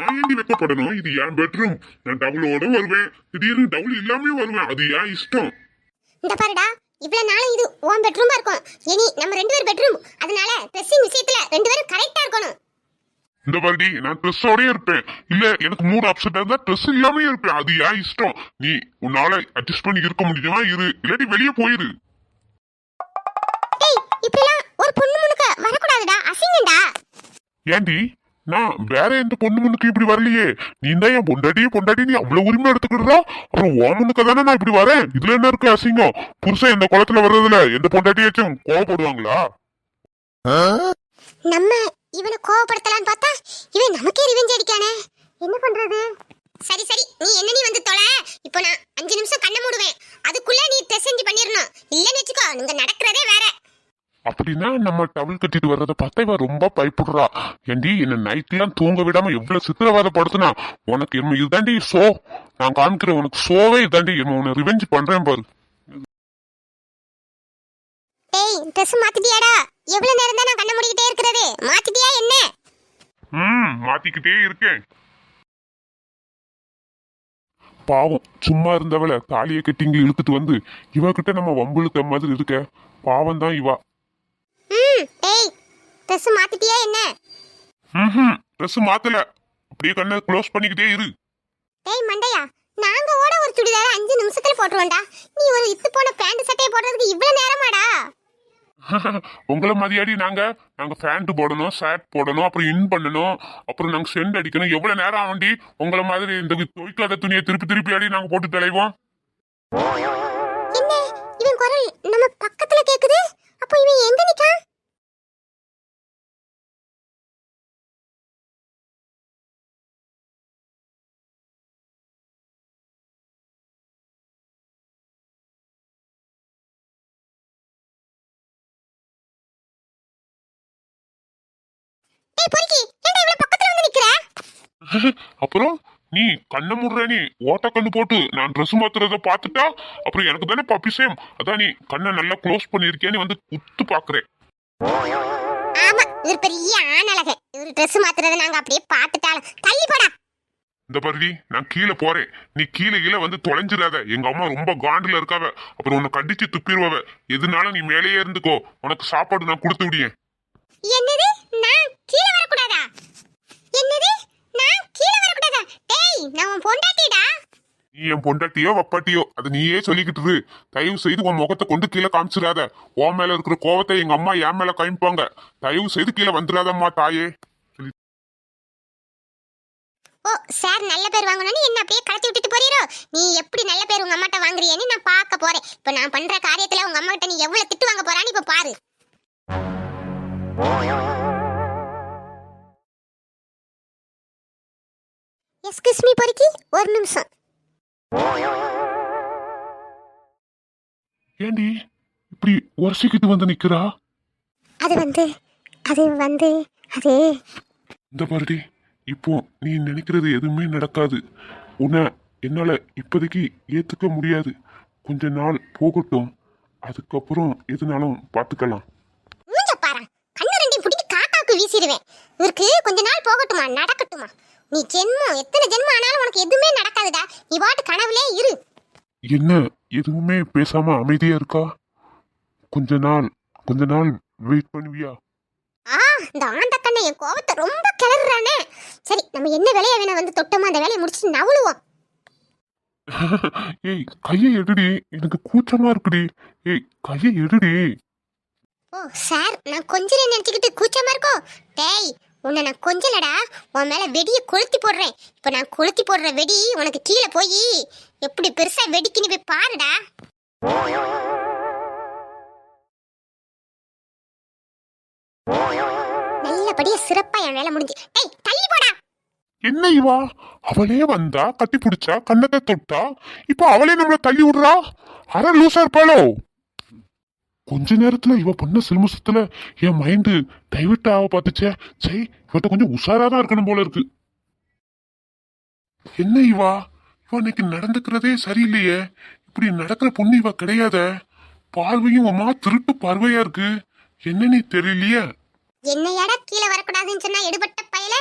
நான் ஏண்டி வைக்கப்படணும்? இது என் பெட்ரூம். நான் டவுலோட வருவேன், திடீர்னு டவுல் இல்லாம வருவேன். அது ஏன் இஷ்டம். இந்த பாருடா, இவ்வளவு நாளும் இது உன் பெட்ரூமா இருக்கும். இனி நம்ம ரெண்டு பேர் பெட்ரூம். அதனால ட்ரெஸ்ஸிங் விஷயத்துல ரெண்டு பேரும் கரெக்டா இருக்கணும். இந்த பாருடி, நான் ட்ரெஸ்ஸோடய இருப்பேன். இல்ல எனக்கு மூட் அப்செட் இருந்தா ட்ரெஸ் இல்லாம இருப்பேன். அது ஏன் இஷ்டம். நீ உன்னால அட்ஜஸ்ட் பண்ணி இருக்க முடியுமா இரு, இல்லாட்டி வெளியே போயிரு. டேய், இப்படிலாம் ஒரு பொண்ணு முன்னுக்கு வரக்கூடாதுடா, அசிங்கம்டா. ஏண்டி, நான் வேற எந்த பொண்ணு முன்னுக்கு இப்படி வரலையே. நீ தான் என் பொண்டாட்டி நீ அவ்வளவு உரிமை எடுத்துக்கிடுறா. அப்புறம் ஓ முன்னுக்கு தானே நான் இப்படி வரேன். இதுல என்ன இருக்கு அசிங்கம்? புருஷன் எந்த குளத்துல வர்றதுல எந்த பொண்டாட்டியாச்சும் கோவப்படுவாங்களா? நம்ம இவனை கோவப்படுத்தலான்னு பார்த்தா இவன் நமக்கே ரிவெஞ்ச் அடிக்கானே. என்ன பண்றது? சரி சரி, நீ என்ன நீ வந்து தொலை. இப்போ நான் 5 நிமிஷம் கண்ணை மூடுவேன். அதுக்குள்ள நீ ட்ரெஸ் சேஞ்ச் பண்ணிரணும். இல்லன்னு வெச்சுக்கோ, நீங்க நடக்கிறதே வேற. அப்படின்னா நம்ம டவல் கட்டிட்டு வர்றதை பார்த்தா இவ ரொம்ப பயப்படுறா. ஏண்டி, என்ன நைட்லாம் தூங்க விடாம எவ்வளவு சித்திரவாதப்படுத்தினா. உனக்கு என்ன இதுதாண்டி ஷோ. நான் காமிக்கிறேன் உனக்கு ஷோவே இதாண்டி. உன்னை ரிவெஞ்ச் பண்றேன் பாரு. டேய், ட்ரெஸ் மாத்திட்டியாடா? எவ்வளவு நேரம் தான் நான் கண்ணை மூடிக்கிட்டே இருக்கிறது? மாத்திட்டியா என்ன? மாத்திக்கிட்டே இருக்கேன். பாவம், சும்மா இருந்தவள தாலியை கட்டிங்க இழுத்துட்டு வந்து இவகிட்ட நம்ம வம்புழுத்த மாதிரி இருக்க. பாவம் தான் இவா. டேய், ட்ரெஸ் மாத்திட்டியா என்ன? ட்ரெஸ் மாத்தல. அப்படியே கண்ணை க்ளோஸ் பண்ணிக்கிட்டே இரு. டேய் மண்டையா, நாங்க ஓட ஒரு சுடிதார 5 நிமிஷத்துல போட்டுருவோம்டா. நீ ஒரு இத்து போன பேண்ட் சட்டையை போடுறதுக்கு இவ்வளவு நேரமாடா? உங்களை மதியாடி நாங்க பேண்ட் போடணும், ஷர்ட் போடணும், அப்புறம் இன் பண்ணணும், அப்புறம் நாங்க சென்ட் அடிக்கணும். எவ்வளவு நேரம் ஆகும்டி? உங்களை மாதிரி இந்த துவைக்காத துணியை திருப்பி ஆடி நாங்க போட்டு தலைவோம். என்ன இவன் குரல் நம்ம பக்கத்துல கேக்குது? அப்போ இவன் எங்க நிக்கான்? டேய் பொறுக்கி, ஏன்டா இவ்வளவு பக்கத்துல வந்து நிக்கிற? அப்புறம் நீ கண்ணை முடுற, நீ ஓட்ட கண்ணு போட்டு நான் ட்ரெஸ் மாத்துறத பாத்துட்டா அப்புறம் எனக்கு தானே பப்பிசேம். அதான் நீ கண்ணை நல்லா க்ளோஸ் பண்ணிருக்கேன்னு வந்து உத்து பாக்குறேன். ஆமா, இவர் பெரிய ஆணழகன். இவர் ட்ரெஸ் மாத்துறத நாங்க அப்படியே பாத்துட்டாலும் தள்ளி போடா. இந்த பருதி, நான் கீழே போறேன். நீ கீழே வந்து தொலைஞ்சிடாத. எங்க அம்மா ரொம்ப காண்டுல இருக்காவ. அப்புறம் உன்னை கடிச்சு துப்பிடுவ. எதுனால நீ மேலேயே இருந்துக்கோ. உனக்கு சாப்பாடு நான் கொடுத்து விடியேன். என்னது? நான் கீழ வரக்கூடாதா? என்னது? நான் கீழ வரக்கூடாதா? டேய், நான் உன் பொண்டாட்டிடா. நீ என் பொண்டாட்டியோ வப்பாட்டியோ அது நீயே சொல்லிக்கிட்டு இரு. தயவு செய்து உன் முகத்தை கொண்டு கீழே காமிச்சிடாத. உன் மேல இருக்கிற கோவத்தை எங்க அம்மா என் மேல காமிப்பாங்க. தயவு செய்து கீழே வந்துடாதம்மா தாயே. ஓ, சார் நல்ல பேர் வாங்கணும்னு என்ன அப்படியே கடத்தி விட்டுட்டு போறீரோ? நீ எப்படி நல்ல பேர் உங்க அம்மாட்ட வாங்குறியேன்னு நான் பார்க்க போறேன். இப்போ நான் பண்ற காரியத்துல உங்க அம்மா கிட்ட நீ எவ்வளவு திட்டு வாங்க போறான்னு இப்ப பாரு. எஸ்கியூஸ் மீ பொறுக்கி, ஒரு நிமிஷம். ஏண்டி இப்படி உரசிக்கிட்டு வந்து நிக்கிறா? அது வந்து அது இந்த பாருடி, இப்போ நீ நினைக்கிறது எதுவுமே நடக்காது. உன்னை என்னால இப்போதைக்கு ஏத்துக்க முடியாது. கொஞ்ச நாள் போகட்டும், அதுக்கப்புறம் எதுனாலும் பார்த்துக்கலாம். மூஞ்ச பாரு, கண்ணு ரெண்டையும் புடிச்சு காக்காக்கு வீசிடுவேன். இவருக்கு கொஞ்ச நாள் போகட்டுமா, நடக்கட்டுமா? நீ ஜென்மம் எத்தனை ஜென்மம் ஆனாலும் உனக்கு எதுவுமே நடக்காதுடா. நீ வாட்டு கனவுலே இரு. என்ன எதுவுமே பேசாம அமைதியா இருக்கா? கொஞ்ச நாள் வெயிட் பண்ணுவியா? இந்த ஆண்ட கண்ணை என் கோவத்தை ரொம்ப கிளறானே. சரி, நம்ம என்ன வேலையை வேணா வந்து தொட்டோமோ அந்த வேலையை முடிச்சுட்டு நவளுவோம். ஏய், கையை எடுடி. எனக்கு கூச்சமா இருக்குடி. ஏய், கையை எடுடி. ஓ சார், நான் கொஞ்சம் நினைச்சுக்கிட்டு கூச்சமா இருக்கோ? டேய், உன்னை நான் கொஞ்சலடா. உன் மேல வெடியை கொளுத்தி போடுறேன். இப்போ நான் கொளுத்தி போடுற வெடி உனக்கு கீழே போய் எப்படி பெருசா வெடிக்குன்னு போய் பாருடா. நல்லபடியா சிறப்பா என் வேலை முடிஞ்சு. டேய், தள்ளி போடா. என்ன இவா? அவளே வந்தா, கட்டி பிடிச்சா, கண்ணத்தை தொட்டா, இப்போ அவளே நம்மள தள்ளி விடுறா. அரை லூசா இருப்பாளோ? கொஞ்ச நேரத்துல இவ பண்ண சில்முசத்துல என் மைண்டு டைவர்ட் ஆக பார்த்துச்சே. சரி, இவட்ட கொஞ்சம் உஷாராதான் இருக்கணும் போல இருக்கு. என்ன இவா இன்னைக்கு நடந்துக்கிறதே சரியில்லையே. இப்படி நடக்கிற பொண்ணு இவ கிடையாத. பார்வையும் அம்மா திருட்டு பார்வையா இருக்கு. என்னன்னு தெரியலையே. என்னையாடா கீழே வரக்கூடாதுன்னு சொன்னா எடுபட்ட பயல.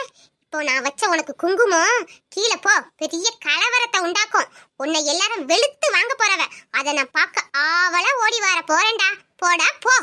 இப்போ நான் வச்ச உனக்கு குங்குமம் கீழே போ பெரிய கலவரத்தை உண்டாக்கும். உன்னை எல்லாரும் வெளுத்து வாங்க போறவ. அதை நான் பார்க்க ஆவலா ஓடி வர போறேன்டா. போடா போ.